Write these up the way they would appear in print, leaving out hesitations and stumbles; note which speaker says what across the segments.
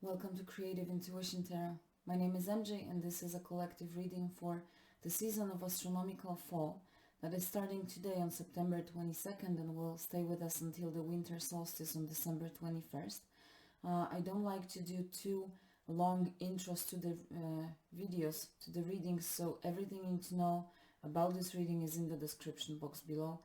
Speaker 1: Welcome to Creative Intuition Tarot. My name is MJ and this is a collective reading for the season of Astronomical Fall that is starting today on September 22nd and will stay with us until the winter solstice on December 21st. I don't like to do too long intros to the videos, to the readings, so everything you need to know about this reading is in the description box below.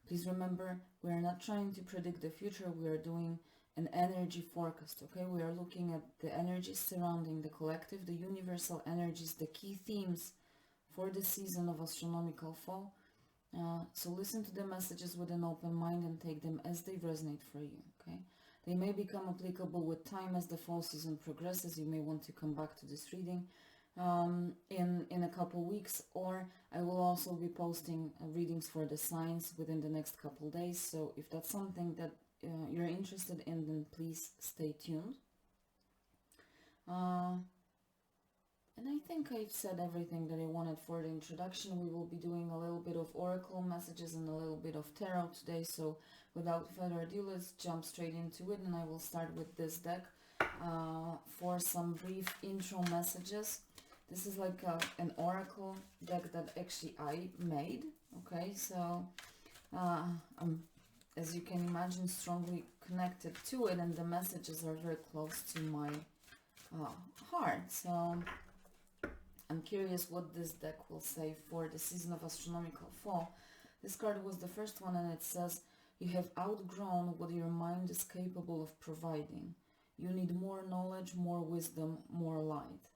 Speaker 1: Please remember, we are not trying to predict the future, we are doing an energy forecast, okay? We are looking at the energies surrounding the collective, the universal energies, the key themes for the season of Astronomical Fall. So listen to the messages with an open mind and take them as they resonate for you, okay? They may become applicable with time as the fall season progresses. You may want to come back to this reading in a couple weeks, or I will also be posting readings for the signs within the next couple days. So if that's something that you're interested in, then please stay tuned. And I think I've said everything that I wanted for the introduction. We will be doing a little bit of oracle messages and a little bit of tarot today, so without further ado, let's jump straight into it, and I will start with this deck for some brief intro messages. This is like an oracle deck that actually I made, okay? So I'm, as you can imagine, strongly connected to it, and the messages are very close to my heart. So I'm curious what this deck will say for the season of Astronomical Fall. This card was the first one, and it says, you have outgrown what your mind is capable of providing. You need more knowledge, more wisdom, more light.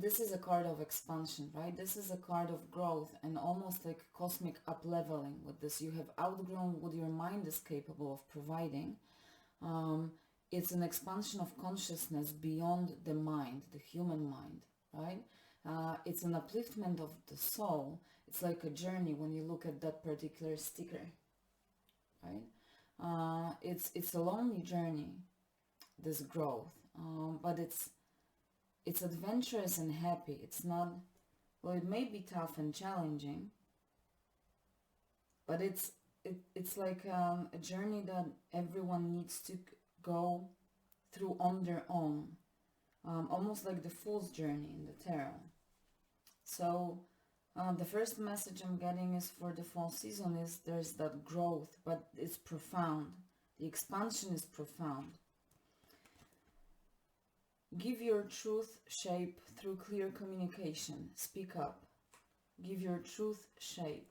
Speaker 1: This is a card of expansion, right? This is a card of growth and almost like cosmic up-leveling with this. You have outgrown what your mind is capable of providing. It's an expansion of consciousness beyond the mind, the human mind, right? It's an upliftment of the soul. It's like a journey when you look at that particular sticker, right? It's a lonely journey, this growth, but it's adventurous and happy. It's not, well, it may be tough and challenging, but it's like a journey that everyone needs to go through on their own, almost like the Fool's Journey in the tarot. So the first message I'm getting is for the fall season is there's that growth, but it's profound. The expansion is profound. Give your truth shape through clear communication. Speak up. Give your truth shape.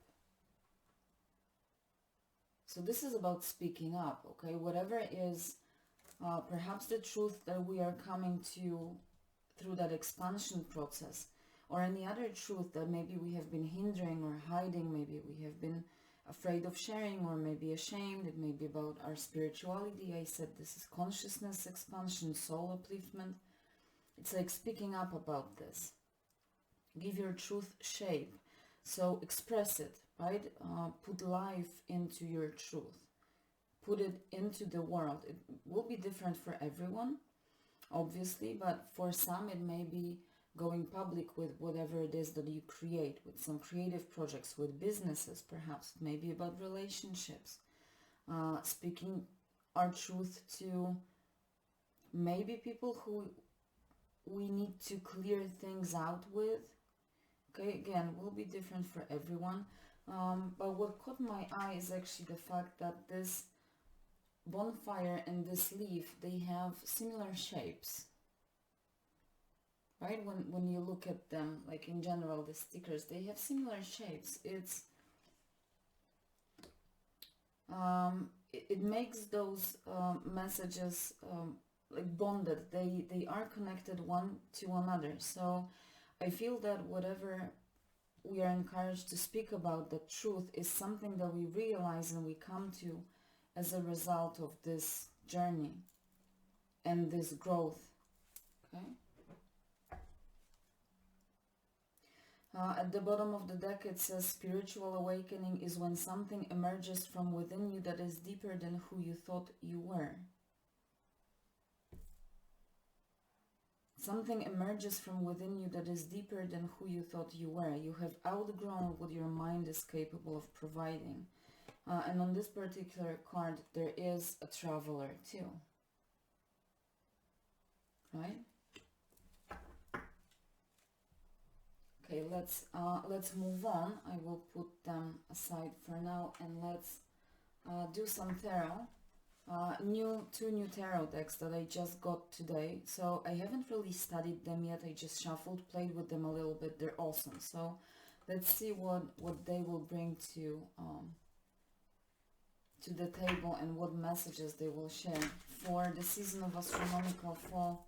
Speaker 1: So this is about speaking up, okay? Whatever is perhaps the truth that we are coming to through that expansion process, or any other truth that maybe we have been hindering or hiding, maybe we have been afraid of sharing or maybe ashamed. It may be about our spirituality. I said this is consciousness expansion, soul upliftment. It's like speaking up about this. Give your truth shape. So express it, right? Put life into your truth. Put it into the world. It will be different for everyone, obviously, but for some it may be going public with whatever it is that you create, with some creative projects, with businesses perhaps, maybe about relationships. Speaking our truth to maybe people who we need to clear things out with. Okay, again, will be different for everyone. But what caught my eye is actually the fact that this bonfire and this leaf, they have similar shapes. Right? When you look at them, like in general, the stickers, they have similar shapes. It makes those messages like bonded. They are connected one to another. So I feel that whatever we are encouraged to speak about, the truth, is something that we realize and we come to as a result of this journey and this growth. Okay. At the bottom of the deck it says, spiritual awakening is when something emerges from within you that is deeper than who you thought you were. Something emerges from within you that is deeper than who you thought you were. You have outgrown what your mind is capable of providing. And on this particular card, there is a traveler too, right? Okay, let's move on. I will put them aside for now, and let's do some tarot. Two new tarot decks that I just got today. So I haven't really studied them yet. I just shuffled, played with them a little bit. They're awesome. So let's see what they will bring to the table and what messages they will share for the season of Astronomical Fall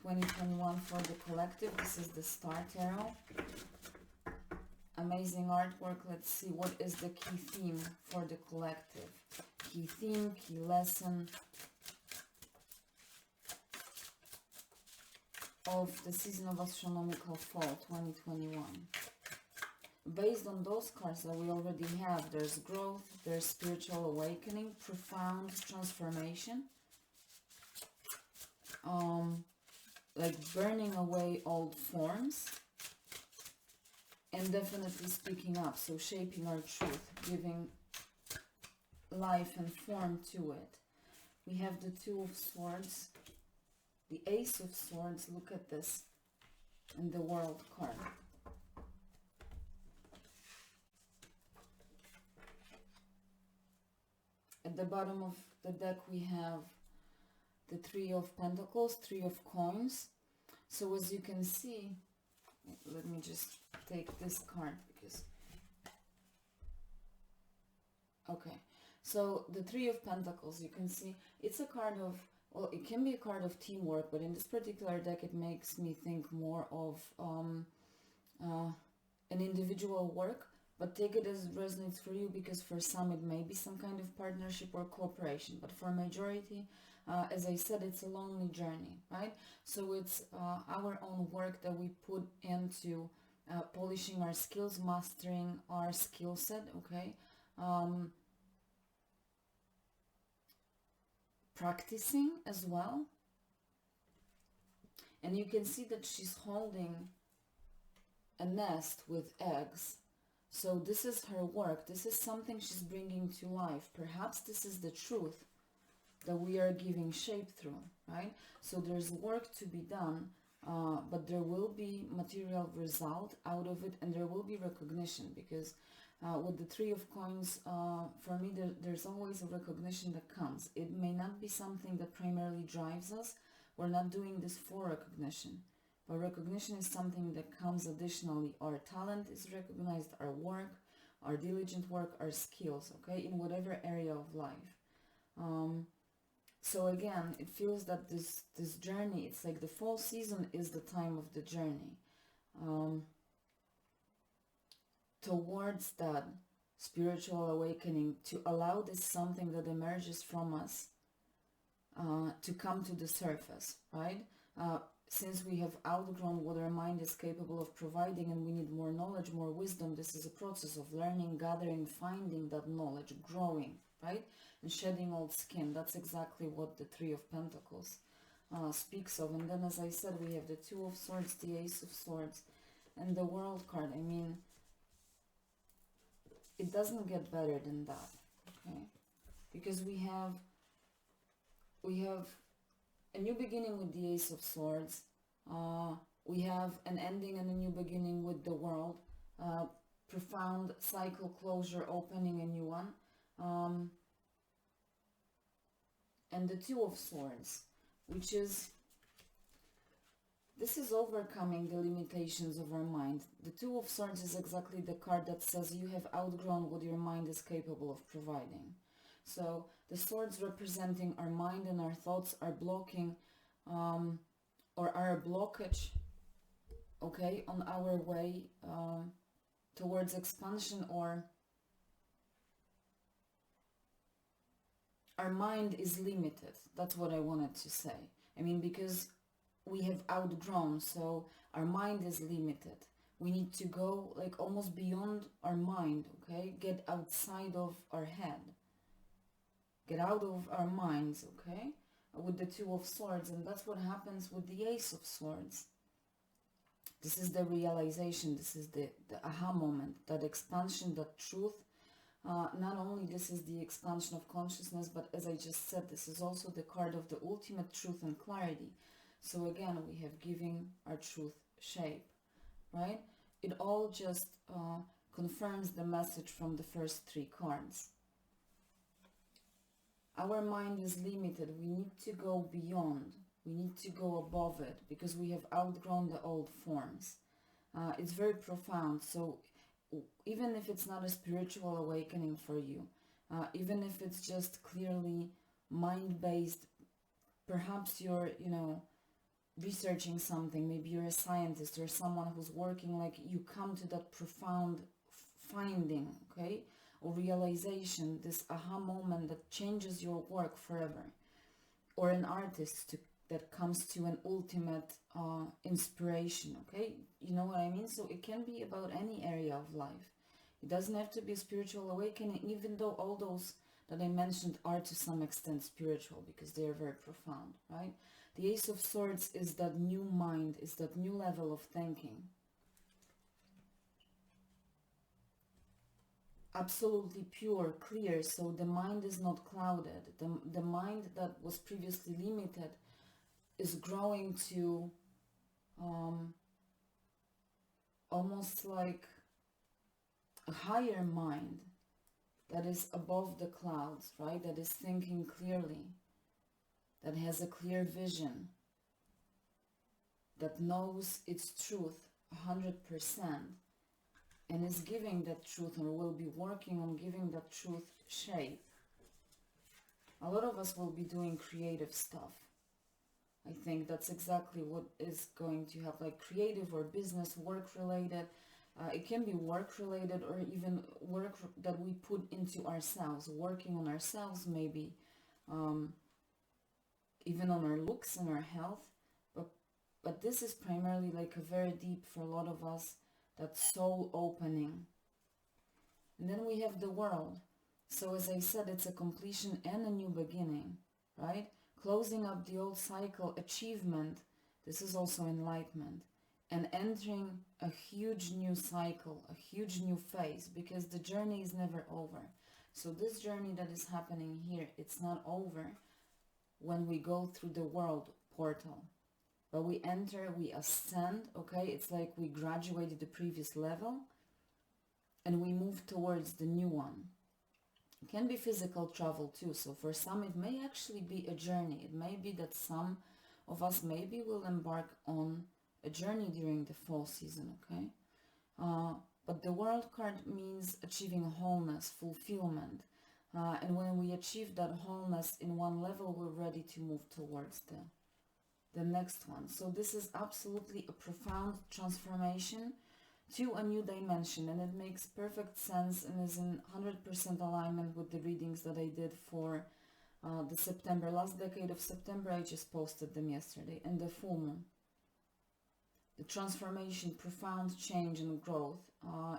Speaker 1: 2021 for the collective. This is the Star Tarot. Amazing artwork. Let's see what is the key theme for the collective. Key theme, key lesson of the season of Astronomical Fall 2021. Based on those cards that we already have, there's growth, there's spiritual awakening, profound transformation, like burning away old forms, and definitely speaking up, so shaping our truth, giving life and form to it. We have the Two of Swords, the Ace of Swords, look at this, and the World card. At the bottom of the deck we have the Three of Pentacles, Three of Coins. So as you can see, let me just take this card because... Okay, so the Three of Pentacles, you can see, it's a card of, well, it can be a card of teamwork, but in this particular deck it makes me think more of an individual work. But take it as it resonates for you, because for some it may be some kind of partnership or cooperation. But for majority, as I said, it's a lonely journey, right? So it's our own work that we put into polishing our skills, mastering our skill set, okay? Practicing as well. And you can see that she's holding a nest with eggs. So this is her work. This is something she's bringing to life. Perhaps this is the truth that we are giving shape through, right? So there's work to be done, but there will be material result out of it, and there will be recognition, because with the Three of Coins, for me, there's always a recognition that comes. It may not be something that primarily drives us. We're not doing this for recognition. But recognition is something that comes additionally. Our talent is recognized, our work, our diligent work, our skills, okay, in whatever area of life. So again, it feels that this journey, it's like the fall season is the time of the journey towards that spiritual awakening, to allow this something that emerges from us to come to the surface, right? Since we have outgrown what our mind is capable of providing, and we need more knowledge, more wisdom, this is a process of learning, gathering, finding that knowledge, growing, right? And shedding old skin. That's exactly what the Three of Pentacles speaks of. And then, as I said, we have the Two of Swords, the Ace of Swords, and the World card. I mean, it doesn't get better than that, okay? Because we have a new beginning with the Ace of Swords. We have an ending and a new beginning with the World. Profound cycle closure, opening a new one. And the Two of Swords, which is, this is overcoming the limitations of our mind. The Two of Swords is exactly the card that says you have outgrown what your mind is capable of providing. So the swords representing our mind and our thoughts are blocking or are a blockage, okay, on our way towards expansion, or our mind is limited. That's what I wanted to say. I mean, because we have outgrown, so our mind is limited. We need to go like almost beyond our mind, okay? Get outside of our head. Get out of our minds, okay? With the Two of Swords, and that's what happens with the Ace of Swords. This is the realization, this is the aha moment, that expansion, that truth, Not only this is the expansion of consciousness, but as I just said, this is also the card of the ultimate truth and clarity. So again, we have giving our truth shape, right? It all just confirms the message from the first three cards. Our mind is limited. We need to go beyond. We need to go above it because we have outgrown the old forms. It's very profound. So even if it's not a spiritual awakening for you, even if it's just clearly mind-based, perhaps you're, researching something, maybe you're a scientist or someone who's working, like you come to that profound finding, okay, or realization, this aha moment that changes your work forever, or an artist that comes to an ultimate inspiration, okay, you know what I mean? So it can be about any area of life. It doesn't have to be a spiritual awakening, even though all those that I mentioned are to some extent spiritual because they are very profound, right? The Ace of Swords is that new mind, is that new level of thinking. Absolutely pure, clear, so the mind is not clouded. The mind that was previously limited is growing to almost like a higher mind that is above the clouds, right? That is thinking clearly, that has a clear vision, that knows its truth 100%, and is giving that truth, or will be working on giving that truth shape. A lot of us will be doing creative stuff. I think that's exactly what is going to have, like creative or business, work related. It can be work related or even work that we put into ourselves, working on ourselves maybe, even on our looks and our health. But this is primarily like a very deep, for a lot of us, that soul opening. And then we have the world. So as I said, it's a completion and a new beginning, right? Closing up the old cycle, achievement. This is also enlightenment. And entering a huge new cycle, a huge new phase, because the journey is never over. So this journey that is happening here, it's not over when we go through the world portal. But we enter, we ascend, okay? It's like we graduated the previous level and we move towards the new one. It can be physical travel too. So for some, it may actually be a journey. It may be that some of us maybe will embark on a journey during the fall season, okay? But the world card means achieving wholeness, fulfillment. And when we achieve that wholeness in one level, we're ready to move towards the next one. So this is absolutely a profound transformation to a new dimension, and it makes perfect sense and is in 100% alignment with the readings that I did for the September, last decade of September. I just posted them yesterday, and the full moon. The transformation, profound change and growth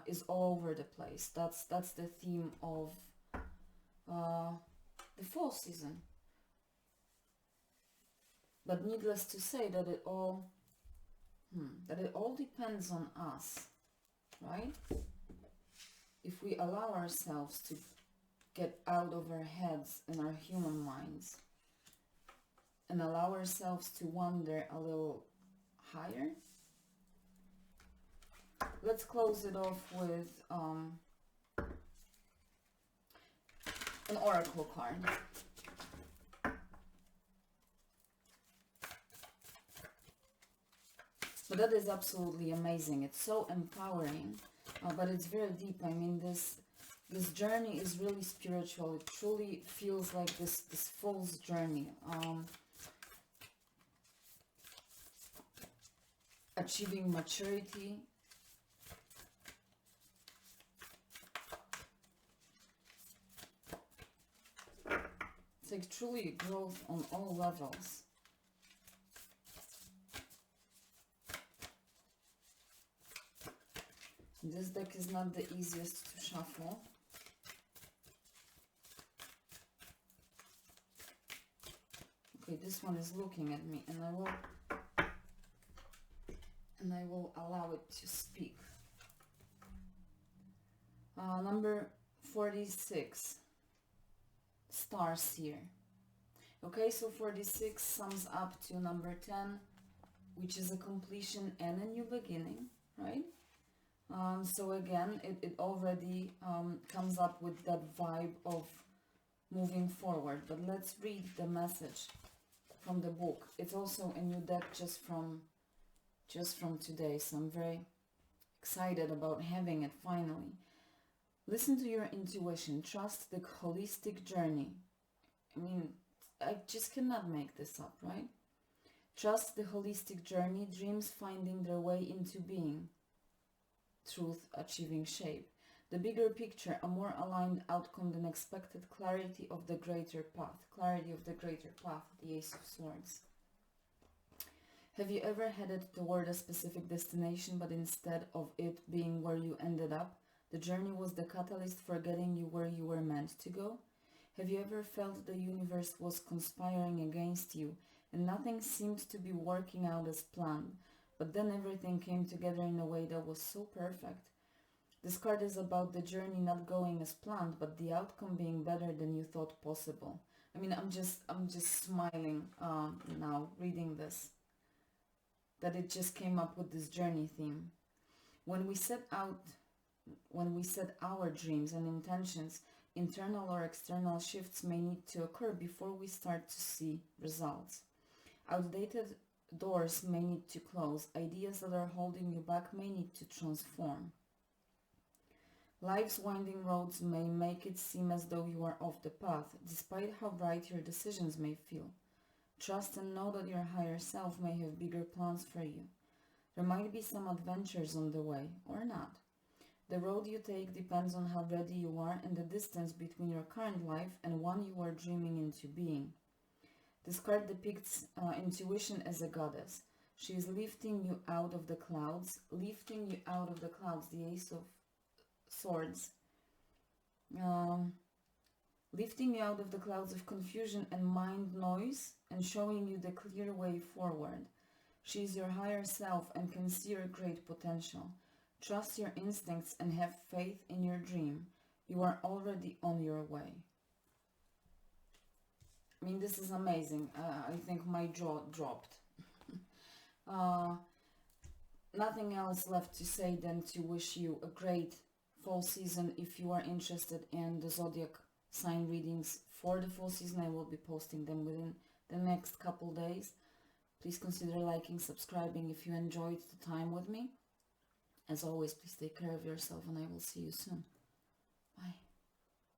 Speaker 1: is all over the place. That's the theme of the fall season. But needless to say that it all depends on us, right? If we allow ourselves to get out of our heads and our human minds and allow ourselves to wander a little higher. Let's close it off with an oracle card. But that is absolutely amazing. It's so empowering, but it's very deep. I mean, this journey is really spiritual. It truly feels like this fool's journey. Achieving maturity. It's like truly growth on all levels. This deck is not the easiest to shuffle. Okay, this one is looking at me, and I will allow it to speak. Number 46 stars here. Okay, so 46 sums up to number 10, which is a completion and a new beginning, right? So again, it already comes up with that vibe of moving forward. But let's read the message from the book. It's also a new deck just from today, so I'm very excited about having it finally. Listen to your intuition. Trust the holistic journey. I mean, I just cannot make this up, right? Trust the holistic journey, dreams finding their way into being, truth achieving shape. The bigger picture, a more aligned outcome than expected, clarity of the greater path. Clarity of the greater path, the Ace of Swords. Have you ever headed toward a specific destination, but instead of it being where you ended up, the journey was the catalyst for getting you where you were meant to go? Have you ever felt the universe was conspiring against you and nothing seemed to be working out as planned, but then everything came together in a way that was so perfect? This card is about the journey not going as planned, but the outcome being better than you thought possible. I mean, I'm just smiling now reading this, that it just came up with this journey theme. When we set our dreams and intentions, internal or external shifts may need to occur before we start to see results. Outdated doors may need to close. Ideas that are holding you back may need to transform. Life's winding roads may make it seem as though you are off the path, despite how bright your decisions may feel. Trust and know that your higher self may have bigger plans for you. There might be some adventures on the way, or not. The road you take depends on how ready you are and the distance between your current life and one you are dreaming into being. This card depicts intuition as a goddess. She is lifting you out of the clouds, the Ace of Swords. Lifting you out of the clouds of confusion and mind noise and showing you the clear way forward. She is your higher self and can see your great potential. Trust your instincts and have faith in your dream. You are already on your way. I mean, this is amazing. I think my jaw dropped. Nothing else left to say than to wish you a great fall season. If you are interested in the zodiac sign readings for the fall season, I will be posting them within the next couple days. Please consider liking, subscribing if you enjoyed the time with me. As always, please take care of yourself and I will see you soon.